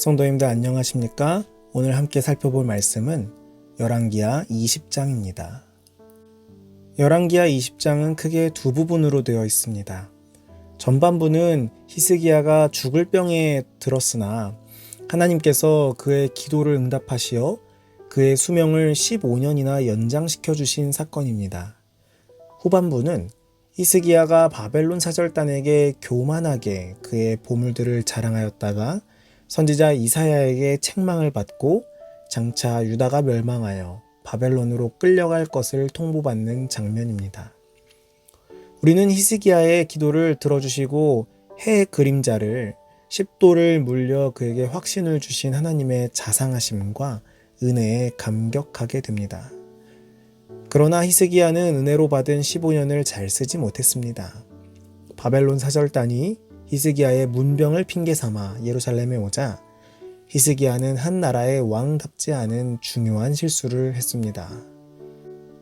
성도님들 안녕하십니까? 오늘 함께 살펴볼 말씀은 열왕기하 20장입니다. 열왕기하 20장은 크게 두 부분으로 되어 있습니다. 전반부는 히스기야가 죽을 병에 들었으나 하나님께서 그의 기도를 응답하시어 그의 수명을 15년이나 연장시켜 주신 사건입니다. 후반부는 히스기야가 바벨론 사절단에게 교만하게 그의 보물들을 자랑하였다가 선지자 이사야에게 책망을 받고 장차 유다가 멸망하여 바벨론으로 끌려갈 것을 통보받는 장면입니다. 우리는 히스기야의 기도를 들어주시고 해의 그림자를 10도를 물려 그에게 확신을 주신 하나님의 자상하심과 은혜에 감격하게 됩니다. 그러나 히스기야는 은혜로 받은 15년을 잘 쓰지 못했습니다. 바벨론 사절단이 히스기야의 문병을 핑계 삼아 예루살렘에 오자 히스기야는 한 나라의 왕답지 않은 중요한 실수를 했습니다.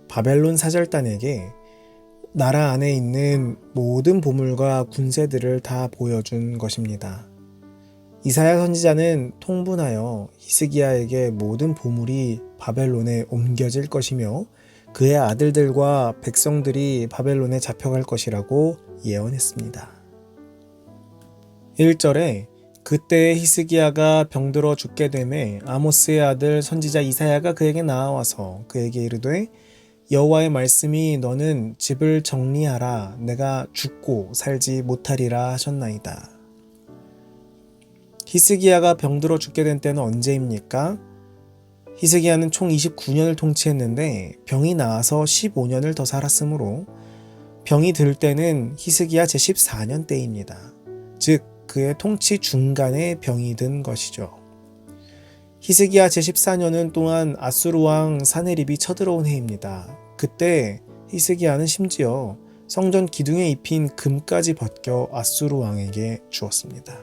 바벨론 사절단에게 나라 안에 있는 모든 보물과 군세들을 다 보여준 것입니다. 이사야 선지자는 통분하여 히스기야에게 모든 보물이 바벨론에 옮겨질 것이며 그의 아들들과 백성들이 바벨론에 잡혀갈 것이라고 예언했습니다. 1절에 그때 히스기야가 병들어 죽게 되매 아모스의 아들 선지자 이사야가 그에게 나아와서 그에게 이르되 여호와의 말씀이 너는 집을 정리하라 내가 죽고 살지 못하리라 하셨나이다. 히스기야가 병들어 죽게 된 때는 언제입니까? 히스기야는 총 29년을 통치했는데 병이 나아서 15년을 더 살았으므로 병이 들 때는 히스기야 제14년 때입니다. 즉 그의 통치 중간에 병이 든 것이죠. 히스기야 제14년은 또한 아수르 왕 사네립이 쳐들어온 해입니다. 그때 히스기야는 심지어 성전 기둥에 입힌 금까지 벗겨 아수르 왕에게 주었습니다.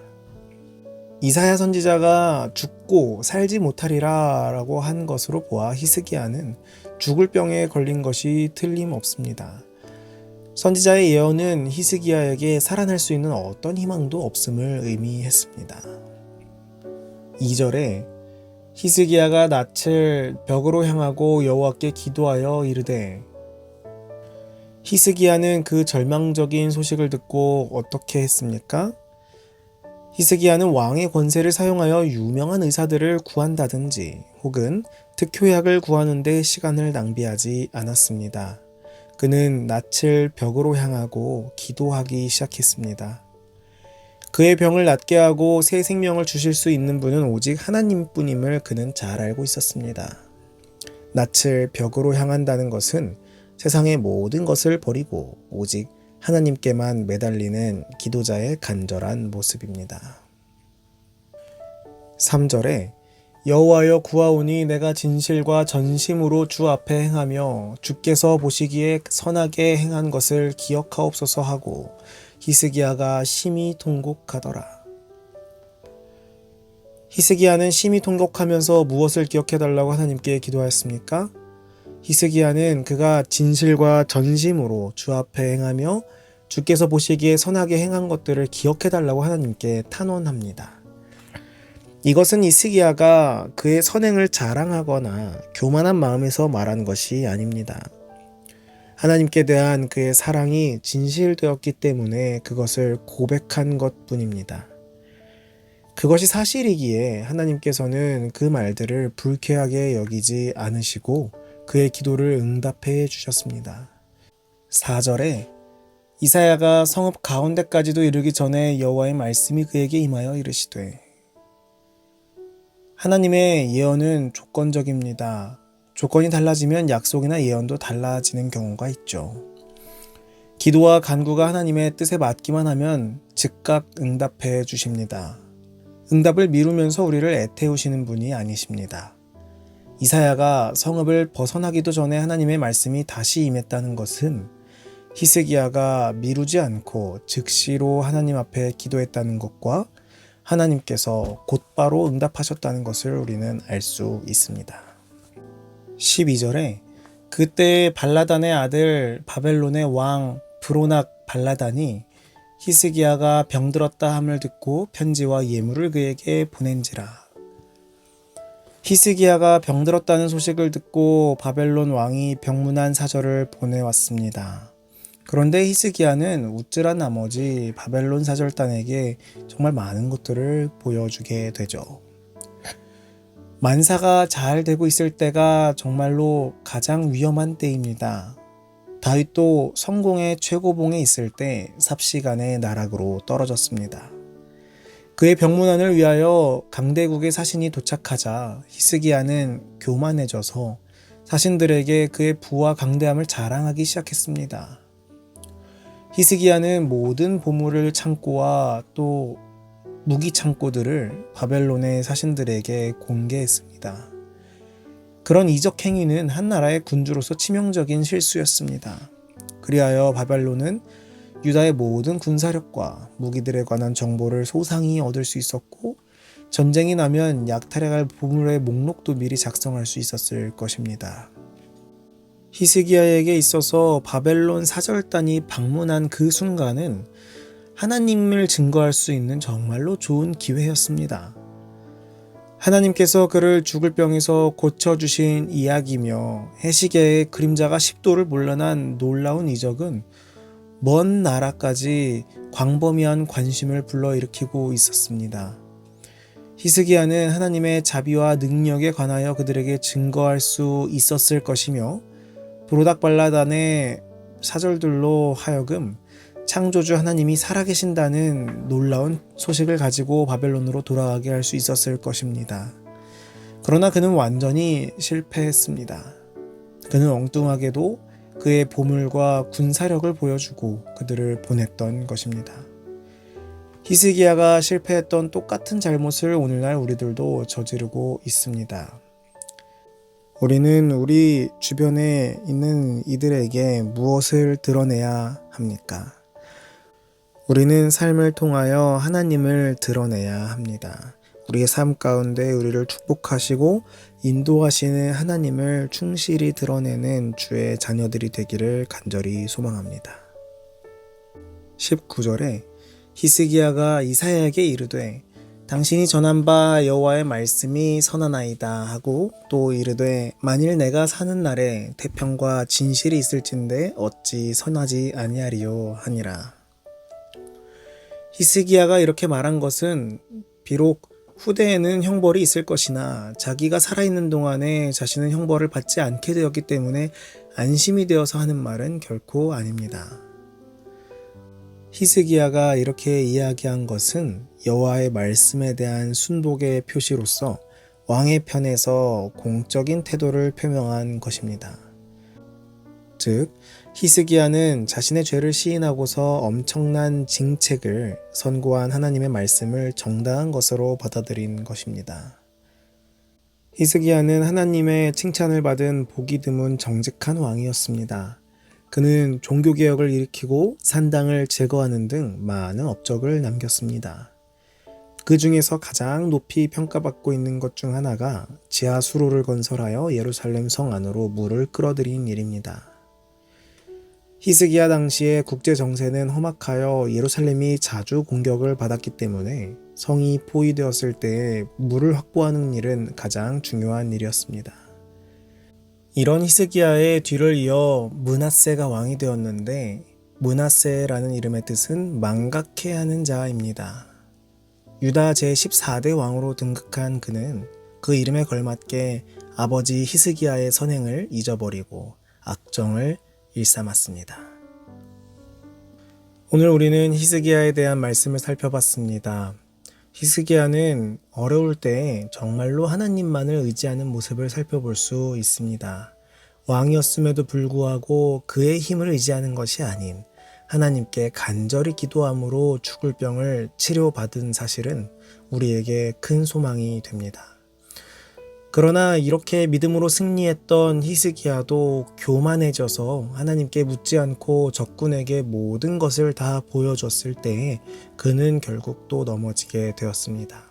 이사야 선지자가 죽고 살지 못하리라 라고 한 것으로 보아 히스기야는 죽을 병에 걸린 것이 틀림없습니다. 선지자의 예언은 히스기야에게 살아날 수 있는 어떤 희망도 없음을 의미했습니다. 2절에 히스기야가 낯을 벽으로 향하고 여호와께 기도하여 이르되 히스기야는 그 절망적인 소식을 듣고 어떻게 했습니까? 히스기야는 왕의 권세를 사용하여 유명한 의사들을 구한다든지 혹은 특효약을 구하는 데 시간을 낭비하지 않았습니다. 그는 낯을 벽으로 향하고 기도하기 시작했습니다. 그의 병을 낫게 하고 새 생명을 주실 수 있는 분은 오직 하나님뿐임을 그는 잘 알고 있었습니다. 낯을 벽으로 향한다는 것은 세상의 모든 것을 버리고 오직 하나님께만 매달리는 기도자의 간절한 모습입니다. 3절에 여호와여 구하오니 내가 진실과 전심으로 주 앞에 행하며 주께서 보시기에 선하게 행한 것을 기억하옵소서 하고 히스기야가 심히 통곡하더라. 히스기야는 심히 통곡하면서 무엇을 기억해달라고 하나님께 기도하였습니까? 히스기야는 그가 진실과 전심으로 주 앞에 행하며 주께서 보시기에 선하게 행한 것들을 기억해달라고 하나님께 탄원합니다. 이것은 히스기야가 그의 선행을 자랑하거나 교만한 마음에서 말한 것이 아닙니다. 하나님께 대한 그의 사랑이 진실되었기 때문에 그것을 고백한 것뿐입니다. 그것이 사실이기에 하나님께서는 그 말들을 불쾌하게 여기지 않으시고 그의 기도를 응답해 주셨습니다. 4절에 이사야가 성읍 가운데까지도 이르기 전에 여호와의 말씀이 그에게 임하여 이르시되 하나님의 예언은 조건적입니다. 조건이 달라지면 약속이나 예언도 달라지는 경우가 있죠. 기도와 간구가 하나님의 뜻에 맞기만 하면 즉각 응답해 주십니다. 응답을 미루면서 우리를 애태우시는 분이 아니십니다. 이사야가 성읍을 벗어나기도 전에 하나님의 말씀이 다시 임했다는 것은 히스기야가 미루지 않고 즉시로 하나님 앞에 기도했다는 것과 하나님께서 곧바로 응답하셨다는 것을 우리는 알 수 있습니다. 12절에 그때 발라단의 아들 바벨론의 왕 브로낙 발라단이 히스기야가 병들었다 함을 듣고 편지와 예물을 그에게 보낸지라. 히스기야가 병들었다는 소식을 듣고 바벨론 왕이 병문안 사절을 보내왔습니다. 그런데 히스기야는 우쭐한 나머지 바벨론 사절단에게 정말 많은 것들을 보여주게 되죠. 만사가 잘 되고 있을 때가 정말로 가장 위험한 때입니다. 다윗도 성공의 최고봉에 있을 때 삽시간에 나락으로 떨어졌습니다. 그의 병문안을 위하여 강대국의 사신이 도착하자 히스기야는 교만해져서 사신들에게 그의 부와 강대함을 자랑하기 시작했습니다. 히스기야는 모든 보물을 창고와 또 무기 창고들을 바벨론의 사신들에게 공개했습니다. 그런 이적 행위는 한 나라의 군주로서 치명적인 실수였습니다. 그리하여 바벨론은 유다의 모든 군사력과 무기들에 관한 정보를 소상히 얻을 수 있었고 전쟁이 나면 약탈해갈 보물의 목록도 미리 작성할 수 있었을 것입니다. 히스기야에게 있어서 바벨론 사절단이 방문한 그 순간은 하나님을 증거할 수 있는 정말로 좋은 기회였습니다. 하나님께서 그를 죽을 병에서 고쳐주신 이야기며 해시계의 그림자가 10도를 물러난 놀라운 이적은 먼 나라까지 광범위한 관심을 불러일으키고 있었습니다. 히스기야는 하나님의 자비와 능력에 관하여 그들에게 증거할 수 있었을 것이며 브로닥발라단의 사절들로 하여금 창조주 하나님이 살아계신다는 놀라운 소식을 가지고 바벨론으로 돌아가게 할 수 있었을 것입니다. 그러나 그는 완전히 실패했습니다. 그는 엉뚱하게도 그의 보물과 군사력을 보여주고 그들을 보냈던 것입니다. 히스기야가 실패했던 똑같은 잘못을 오늘날 우리들도 저지르고 있습니다. 우리는 우리 주변에 있는 이들에게 무엇을 드러내야 합니까? 우리는 삶을 통하여 하나님을 드러내야 합니다. 우리의 삶 가운데 우리를 축복하시고 인도하시는 하나님을 충실히 드러내는 주의 자녀들이 되기를 간절히 소망합니다. 19절에 히스기야가 이사야에게 이르되 당신이 전한 바 여호와의 말씀이 선하나이다 하고 또 이르되 만일 내가 사는 날에 태평과 진실이 있을진데 어찌 선하지 아니하리요 하니라. 히스기야가 이렇게 말한 것은 비록 후대에는 형벌이 있을 것이나 자기가 살아있는 동안에 자신은 형벌을 받지 않게 되었기 때문에 안심이 되어서 하는 말은 결코 아닙니다. 히스기야가 이렇게 이야기한 것은 여호와의 말씀에 대한 순복의 표시로서 왕의 편에서 공적인 태도를 표명한 것입니다. 즉 히스기야는 자신의 죄를 시인하고서 엄청난 징책을 선고한 하나님의 말씀을 정당한 것으로 받아들인 것입니다. 히스기야는 하나님의 칭찬을 받은 복이 드문 정직한 왕이었습니다. 그는 종교개혁을 일으키고 산당을 제거하는 등 많은 업적을 남겼습니다. 그 중에서 가장 높이 평가받고 있는 것 중 하나가 지하 수로를 건설하여 예루살렘 성 안으로 물을 끌어들인 일입니다. 히스기야 당시의 국제 정세는 험악하여 예루살렘이 자주 공격을 받았기 때문에 성이 포위되었을 때 물을 확보하는 일은 가장 중요한 일이었습니다. 이런 히스기야의 뒤를 이어 므낫세가 왕이 되었는데 므낫세라는 이름의 뜻은 망각해 하는 자입니다. 유다 제14대 왕으로 등극한 그는 그 이름에 걸맞게 아버지 히스기야의 선행을 잊어버리고 악정을 일삼았습니다. 오늘 우리는 히스기야에 대한 말씀을 살펴봤습니다. 히스기야는 어려울 때 정말로 하나님만을 의지하는 모습을 살펴볼 수 있습니다. 왕이었음에도 불구하고 그의 힘을 의지하는 것이 아닌 하나님께 간절히 기도함으로 죽을 병을 치료받은 사실은 우리에게 큰 소망이 됩니다. 그러나 이렇게 믿음으로 승리했던 히스기야도 교만해져서 하나님께 묻지 않고 적군에게 모든 것을 다 보여줬을 때 그는 결국 또 넘어지게 되었습니다.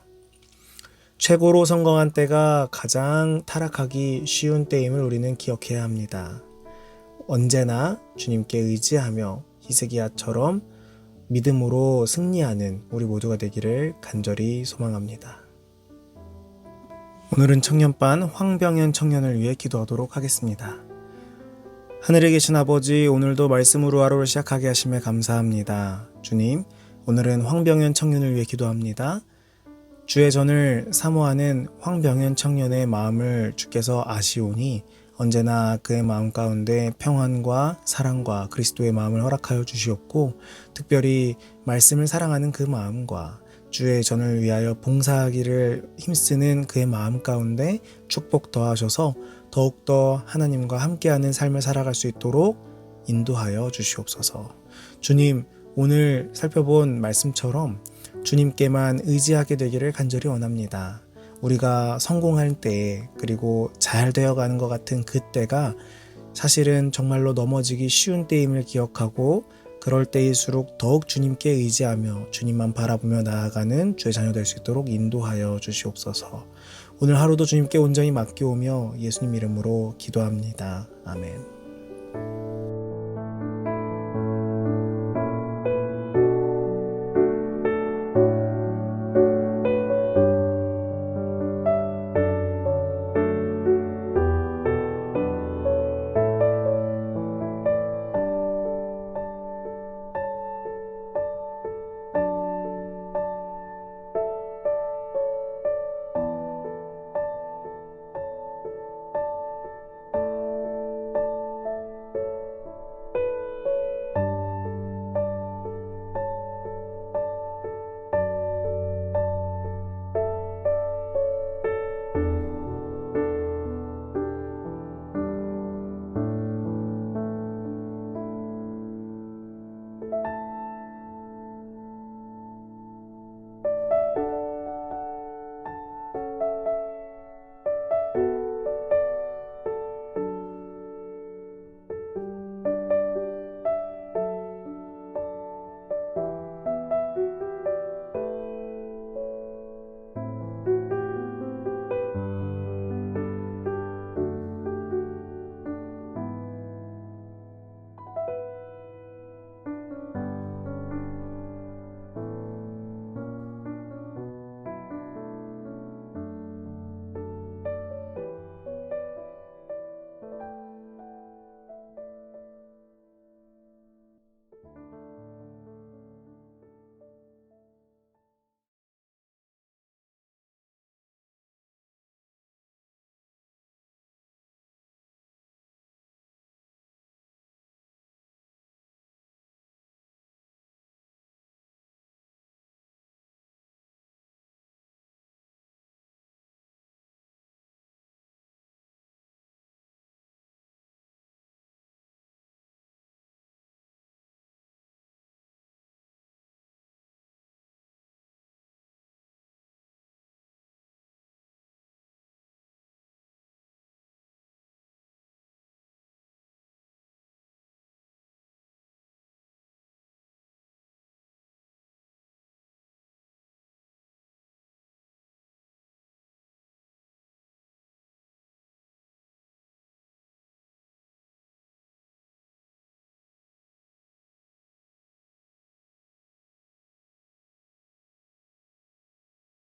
최고로 성공한 때가 가장 타락하기 쉬운 때임을 우리는 기억해야 합니다. 언제나 주님께 의지하며 히스기야처럼 믿음으로 승리하는 우리 모두가 되기를 간절히 소망합니다. 오늘은 청년반 황병현 청년을 위해 기도하도록 하겠습니다. 하늘에 계신 아버지, 오늘도 말씀으로 하루를 시작하게 하심에 감사합니다. 주님, 오늘은 황병현 청년을 위해 기도합니다. 주의 전을 사모하는 황병현 청년의 마음을 주께서 아시오니 언제나 그의 마음 가운데 평안과 사랑과 그리스도의 마음을 허락하여 주시옵고, 특별히 말씀을 사랑하는 그 마음과 주의 전을 위하여 봉사하기를 힘쓰는 그의 마음 가운데 축복 더하셔서 더욱더 하나님과 함께하는 삶을 살아갈 수 있도록 인도하여 주시옵소서. 주님, 오늘 살펴본 말씀처럼 주님께만 의지하게 되기를 간절히 원합니다. 우리가 성공할 때, 그리고 잘 되어가는 것 같은 그때가 사실은 정말로 넘어지기 쉬운 때임을 기억하고, 그럴 때일수록 더욱 주님께 의지하며 주님만 바라보며 나아가는 주의 자녀 될 수 있도록 인도하여 주시옵소서. 오늘 하루도 주님께 온전히 맡겨오며 예수님 이름으로 기도합니다. 아멘.